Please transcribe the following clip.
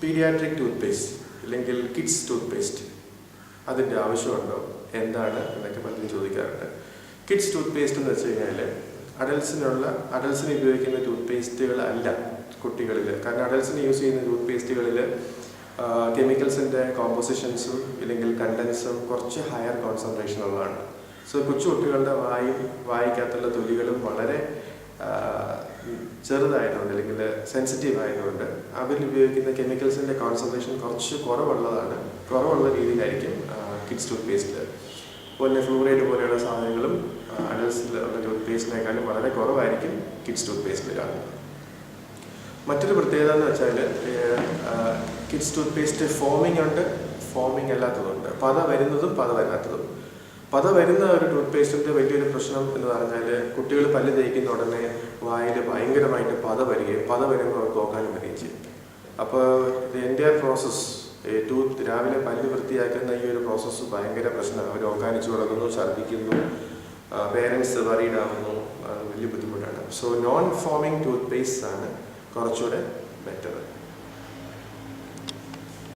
Paediatric tooth paste അല്ലെങ്കിൽ kids tooth paste അതിൻ്റെ ആവശ്യമുണ്ടോ, എന്താണ് എന്നൊക്കെ പലരും ചോദിക്കാറുണ്ട്. കിഡ്സ് ടൂത്ത് പേസ്റ്റ് എന്ന് വെച്ച് കഴിഞ്ഞാൽ അഡൽസിന് ഉപയോഗിക്കുന്ന ടൂത്ത് പേസ്റ്റുകളല്ല കുട്ടികളിൽ. കാരണം അഡൽസിന് യൂസ് ചെയ്യുന്ന ടൂത്ത് പേസ്റ്റുകളിൽ കെമിക്കൽസിൻ്റെ കോമ്പോസിഷൻസും ഇല്ലെങ്കിൽ കണ്ടൻസും കുറച്ച് ഹയർ കോൺസെൻട്രേഷൻ ഉള്ളതാണ്. സോ കൊച്ചു കുട്ടികളുടെ വായിക്കകത്തുള്ള തൊലികളും വളരെ ചെറുതായതുകൊണ്ട് അല്ലെങ്കിൽ സെൻസിറ്റീവ് ആയതുകൊണ്ട് അവരിൽ ഉപയോഗിക്കുന്ന കെമിക്കൽസിൻ്റെ കോൺസെൻട്രേഷൻ കുറച്ച് കുറവുള്ള രീതിയിലായിരിക്കും കിഡ്സ് ടൂത്ത് പേസ്റ്റിൽ. അതുപോലെ ഫ്ലൂറൈഡ് പോലെയുള്ള സാധനങ്ങളും അഡൽട്സിലുള്ള ടൂത്ത് പേസ്റ്റിനേക്കാളും വളരെ കുറവായിരിക്കും കിഡ്സ് ടൂത്ത് പേസ്റ്റിൽ കാണുന്നത്. മറ്റൊരു പ്രത്യേകത എന്ന് വെച്ചാൽ കിഡ്സ് ടൂത്ത് പേസ്റ്റ് ഫോമിംഗ് ഉണ്ട്, ഫോമിംഗ് അല്ലാത്തതുണ്ട്, പത വരുന്നതും പത വരാത്തതും. പത വരുന്ന ഒരു ടൂത്ത് പേസ്റ്റിൻ്റെ വലിയൊരു പ്രശ്നം എന്ന് പറഞ്ഞാൽ കുട്ടികൾ പല്ല് തേക്കുന്ന ഉടനെ വായിൽ ഭയങ്കരമായിട്ട് പത വരുമ്പോൾ അവർക്ക് ഓക്കാനും വരികയും ചെയ്യും. അപ്പോൾ എൻ്റെ പ്രോസസ്സ് രാവിലെ പല്ല് വൃത്തിയാക്കുന്ന ഈ ഒരു പ്രോസസ്സ് ഭയങ്കര പ്രശ്നമാണ്. അവർ ഓക്കാനിച്ച് തുടങ്ങുന്നു, ഛർദ്ദിക്കുന്നു, പേരൻസ് വറീഡ് ആവുന്നു, വലിയ ബുദ്ധിമുട്ടാണ്. So non foaming toothpaste ആണ് കുറച്ചുകൂടെ ബെറ്റർ.